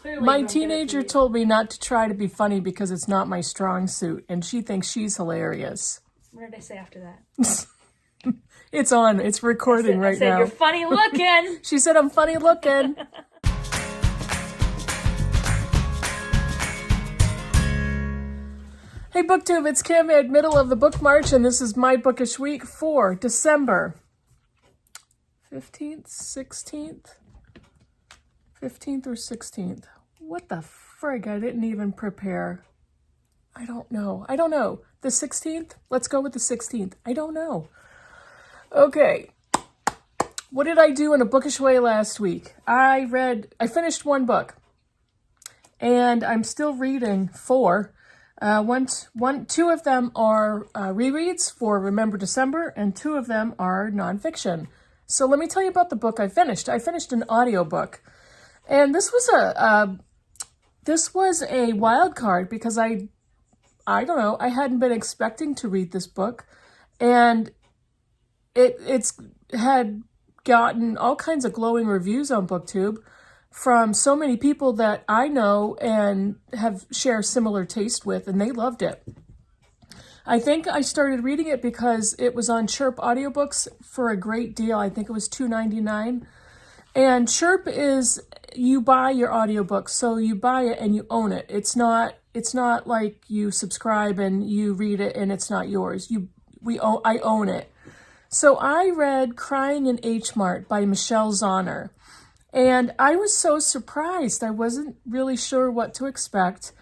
Clearly My you don't get it teenager from me. told me not to try to be funny because it's not my strong suit, and she thinks she's hilarious. What did I say after that? It's on. It's recording I right said, now. you're funny looking. She said I'm funny looking. Hey BookTube, it's Kim at Middle of the Book March, and this is my Bookish week for December 15th, 16th? 15th or 16th? What the frig? I didn't even prepare. I don't know. The 16th? Let's go with the 16th. I don't know. Okay. What did I do in a bookish way last week? I finished one book, and I'm still reading four. Two of them are rereads for Remember December, and two of them are nonfiction. So let me tell you about the book I finished. I finished an audiobook, and this was a wild card because I don't know, I hadn't been expecting to read this book, and it's had gotten all kinds of glowing reviews on BookTube from so many people that I know and have shared similar taste with, and they loved it. I think I started reading it because it was on Chirp audiobooks for a great deal. I think it was $2.99. And Chirp is, you buy your audiobook, so you buy it and you own it. It's not like you subscribe and you read it and it's not yours. I own it. So I read Crying in H Mart by Michelle Zauner. And I was so surprised. I wasn't really sure what to expect.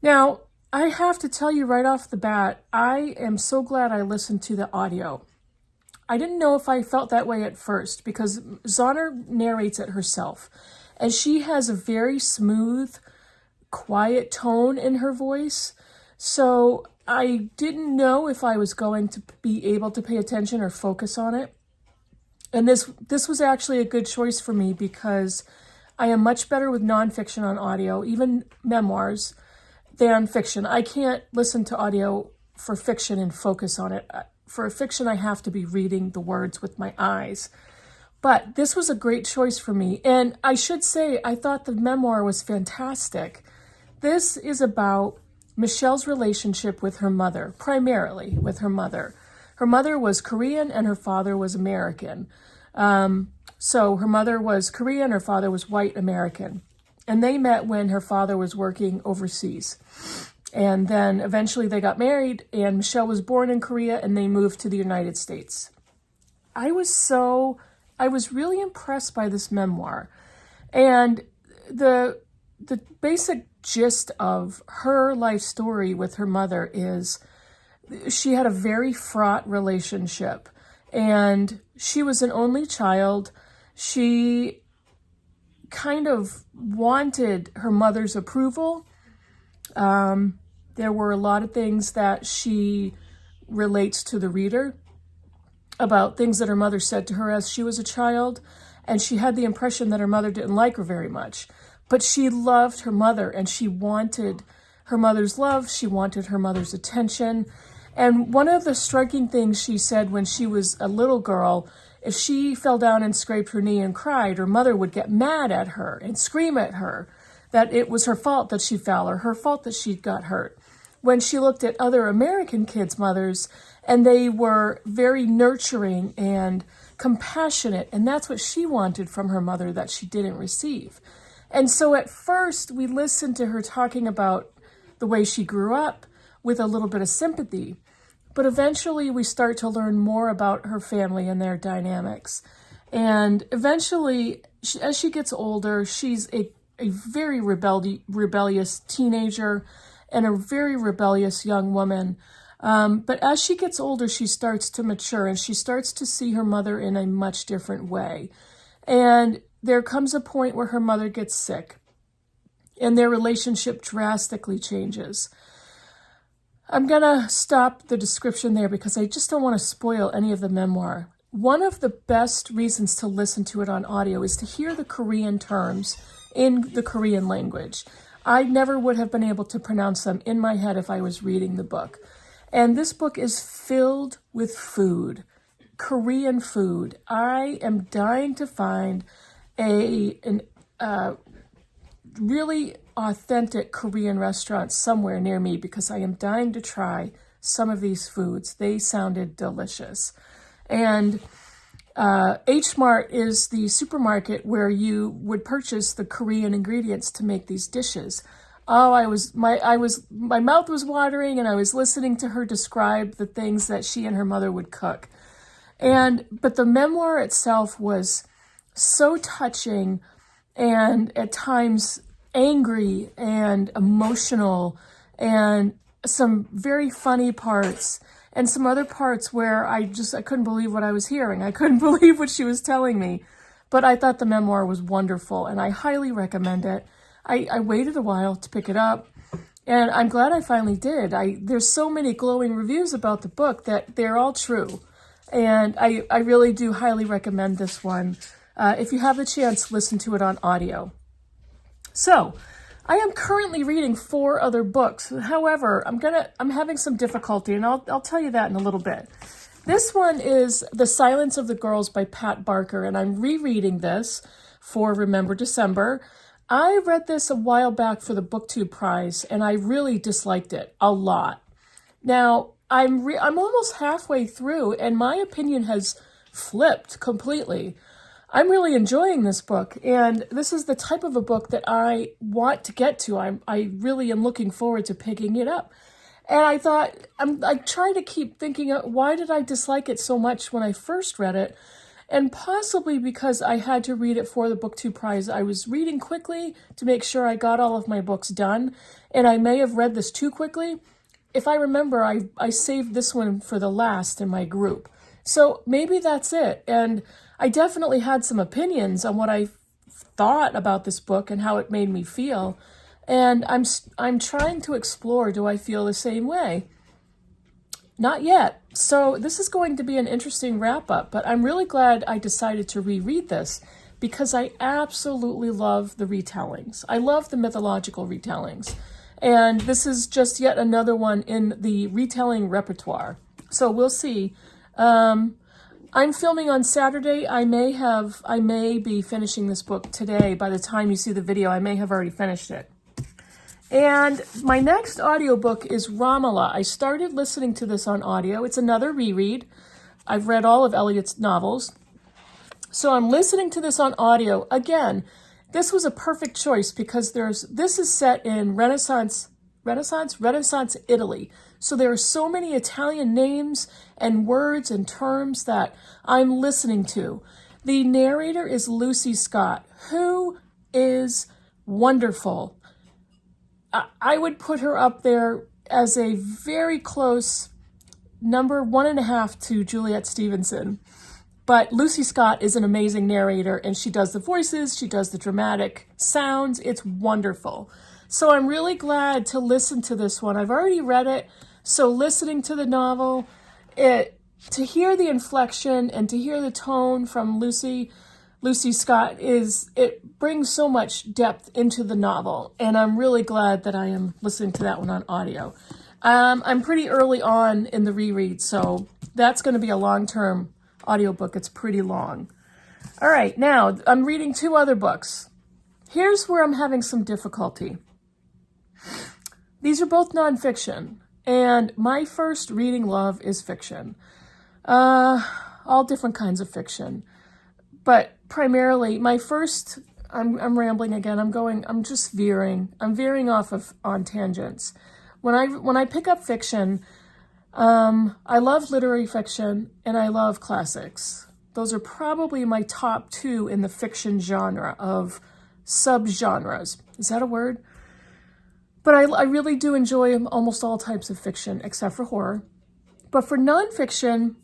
Now, I have to tell you right off the bat, I am so glad I listened to the audio. I didn't know if I felt that way at first because Zauner narrates it herself. And she has a very smooth, quiet tone in her voice. So I didn't know if I was going to be able to pay attention or focus on it. And this was actually a good choice for me because I am much better with nonfiction on audio, even memoirs, than fiction. I can't listen to audio for fiction and focus on it. For fiction, I have to be reading the words with my eyes. But this was a great choice for me. And I should say, I thought the memoir was fantastic. This is about Michelle's relationship with her mother, primarily with her mother. Her mother was Korean and her father was American. So her mother was Korean, her father was white American. And they met when her father was working overseas. And then eventually they got married, and Michelle was born in Korea and they moved to the United States. I was really impressed by this memoir. And the basic gist of her life story with her mother is she had a very fraught relationship, and she was an only child. She kind of wanted her mother's approval. There were a lot of things that she relates to the reader about things that her mother said to her as she was a child, and she had the impression that her mother didn't like her very much. But she loved her mother, and she wanted her mother's love. She wanted her mother's attention. And one of the striking things she said when she was a little girl, if she fell down and scraped her knee and cried, her mother would get mad at her and scream at her that it was her fault that she fell or her fault that she got hurt. When she looked at other American kids' mothers, and they were very nurturing and compassionate, and that's what she wanted from her mother that she didn't receive. And so at first, we listened to her talking about the way she grew up with a little bit of sympathy. But eventually we start to learn more about her family and their dynamics. And eventually, as she gets older, she's a very rebellious teenager and a very rebellious young woman. But as she gets older, she starts to mature and she starts to see her mother in a much different way. And there comes a point where her mother gets sick and their relationship drastically changes. I'm going to stop the description there because I just don't want to spoil any of the memoir. One of the best reasons to listen to it on audio is to hear the Korean terms in the Korean language. I never would have been able to pronounce them in my head if I was reading the book. And this book is filled with food, Korean food. I am dying to find really authentic Korean restaurants somewhere near me because I am dying to try some of these foods. They sounded delicious. And H Mart is the supermarket where you would purchase the Korean ingredients to make these dishes. Oh, my mouth was watering, and I was listening to her describe the things that she and her mother would cook. But the memoir itself was so touching and at times angry and emotional, and some very funny parts, and some other parts where I couldn't believe what I was hearing. I couldn't believe what she was telling me. But I thought the memoir was wonderful, and I highly recommend it. I waited a while to pick it up, and I'm glad I finally did. There's so many glowing reviews about the book that they're all true. And I really do highly recommend this one. If you have the chance, listen to it on audio. So, I am currently reading 4 other books. However, I'm having some difficulty, and I'll tell you that in a little bit. This one is The Silence of the Girls by Pat Barker, and I'm rereading this for Remember December. I read this a while back for the BookTube Prize, and I really disliked it a lot. Now, I'm almost halfway through, and my opinion has flipped completely. I'm really enjoying this book, and this is the type of a book that I want to get to. I really am looking forward to picking it up. And I thought, I try to keep thinking, why did I dislike it so much when I first read it? And possibly because I had to read it for the BookTube Prize. I was reading quickly to make sure I got all of my books done, and I may have read this too quickly. If I remember, I saved this one for the last in my group. So maybe that's it. And I definitely had some opinions on what I thought about this book and how it made me feel. And I'm trying to explore, do I feel the same way? Not yet. So this is going to be an interesting wrap-up, but I'm really glad I decided to reread this because I absolutely love the retellings. I love the mythological retellings. And this is just yet another one in the retelling repertoire. So we'll see. I'm filming on Saturday. I may be finishing this book today. By the time you see the video, I may have already finished it. And my next audiobook is Ramallah. I started listening to this on audio. It's another reread. I've read all of Eliot's novels. So I'm listening to this on audio. Again, this was a perfect choice because this is set in Renaissance Italy. So there are so many Italian names and words and terms that I'm listening to. The narrator is Lucy Scott, who is wonderful. I would put her up there as a very close number 1.5 to Juliet Stevenson. But Lucy Scott is an amazing narrator, and she does the voices, she does the dramatic sounds. It's wonderful. So I'm really glad to listen to this one. I've already read it, so listening to the novel, to hear the inflection and to hear the tone from Lucy Scott it brings so much depth into the novel, and I'm really glad that I am listening to that one on audio. I'm pretty early on in the reread, so that's going to be a long-term audiobook. It's pretty long. All right, now I'm reading 2 other books. Here's where I'm having some difficulty. These are both nonfiction, and my first reading love is fiction. All different kinds of fiction. But primarily, my first, I'm rambling again, I'm just veering. I'm veering on tangents. When I pick up fiction, I love literary fiction and I love classics. Those are probably my top 2 in the fiction genre of subgenres. Is that a word? But I really do enjoy almost all types of fiction except for horror. But for nonfiction,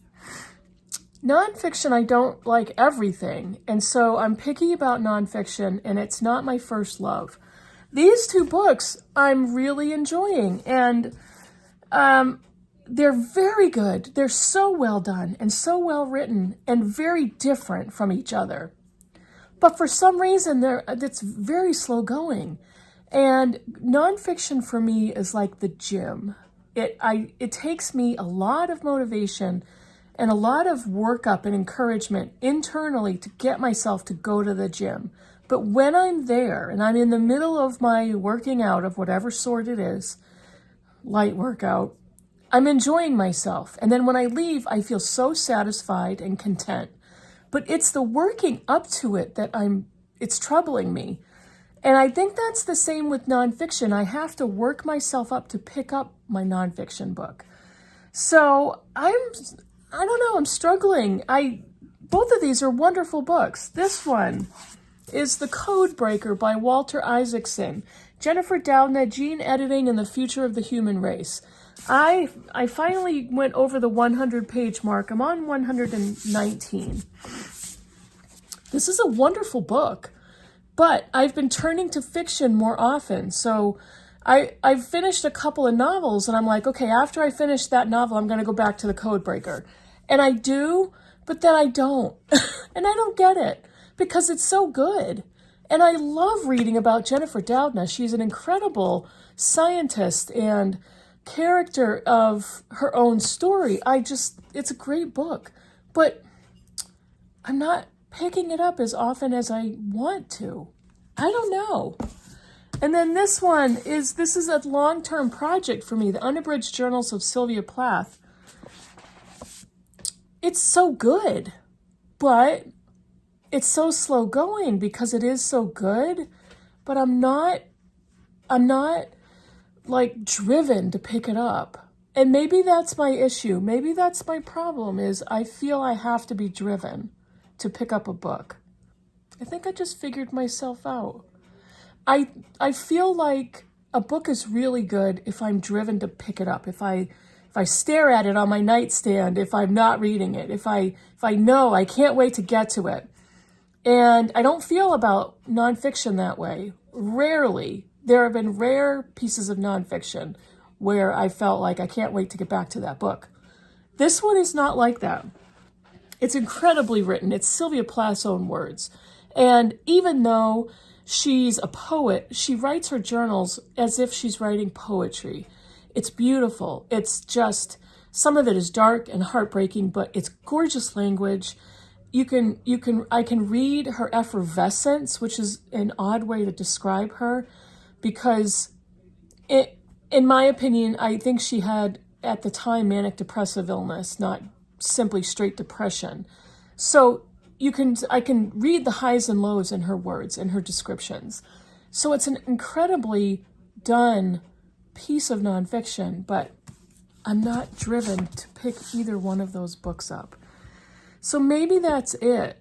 I don't like everything, and so I'm picky about nonfiction, and it's not my first love. These 2 books I'm really enjoying, and they're very good. They're so well done and so well written and very different from each other. But for some reason, it's very slow going. And nonfiction for me is like the gym. It takes me a lot of motivation and a lot of workup and encouragement internally to get myself to go to the gym. But when I'm there and I'm in the middle of my working out of whatever sort it is, light workout, I'm enjoying myself. And then when I leave, I feel so satisfied and content. But it's the working up to it that it's troubling me. And I think that's the same with nonfiction. I have to work myself up to pick up my nonfiction book. So I don't know, I'm struggling. Both of these are wonderful books. This one is The Code Breaker by Walter Isaacson. Jennifer Doudna, Gene Editing and the Future of the Human Race. I finally went over the 100-page mark. I'm on 119. This is a wonderful book, but I've been turning to fiction more often. So I've finished a couple of novels, and I'm like, okay, after I finish that novel, I'm going to go back to The Code Breaker. And I do, but then I don't. And I don't get it because it's so good. And I love reading about Jennifer Doudna. She's an incredible scientist and character of her own story. It's a great book, but I'm not picking it up as often as I want to. I don't know. And then this is a long-term project for me, The Unabridged Journals of Sylvia Plath. It's so good, but it's so slow going because it is so good, but I'm not like driven to pick it up. And maybe that's my issue. Maybe that's my problem is I feel I have to be driven to pick up a book. I think I just figured myself out. I feel like a book is really good if I'm driven to pick it up. If I stare at it on my nightstand, if I'm not reading it, if I know I can't wait to get to it. And I don't feel about nonfiction that way. Rarely. There have been rare pieces of nonfiction where I felt like I can't wait to get back to that book. This one is not like that. It's incredibly written. It's Sylvia Plath's own words. And even though she's a poet, she writes her journals as if she's writing poetry. It's beautiful. It's just, some of it is dark and heartbreaking, but it's gorgeous language. I can read her effervescence, which is an odd way to describe her, because in my opinion, I think she had, at the time, manic depressive illness, not simply straight depression. So I can read the highs and lows in her words, in her descriptions. So it's an incredibly done piece of nonfiction, but I'm not driven to pick either one of those books up. So maybe that's it.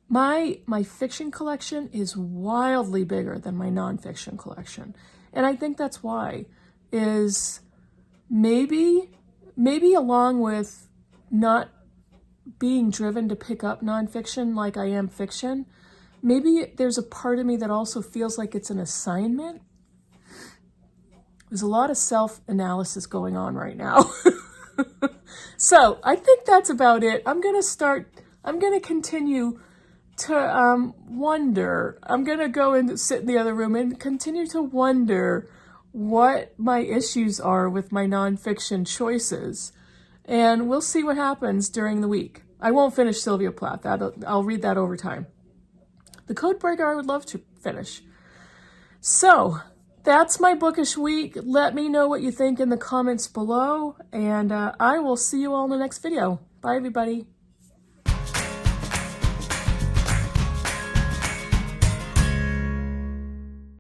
My fiction collection is wildly bigger than my nonfiction collection. And I think that's why, is maybe along with not being driven to pick up nonfiction like I am fiction, maybe there's a part of me that also feels like it's an assignment. There's a lot of self-analysis going on right now. So I think that's about it. I'm going to continue to wonder. I'm going to go and sit in the other room and continue to wonder what my issues are with my nonfiction choices. And we'll see what happens during the week. I won't finish Sylvia Plath. I'll read that over time. The Code Breaker I would love to finish. So that's my bookish week. Let me know what you think in the comments below. And I will see you all in the next video. Bye, everybody.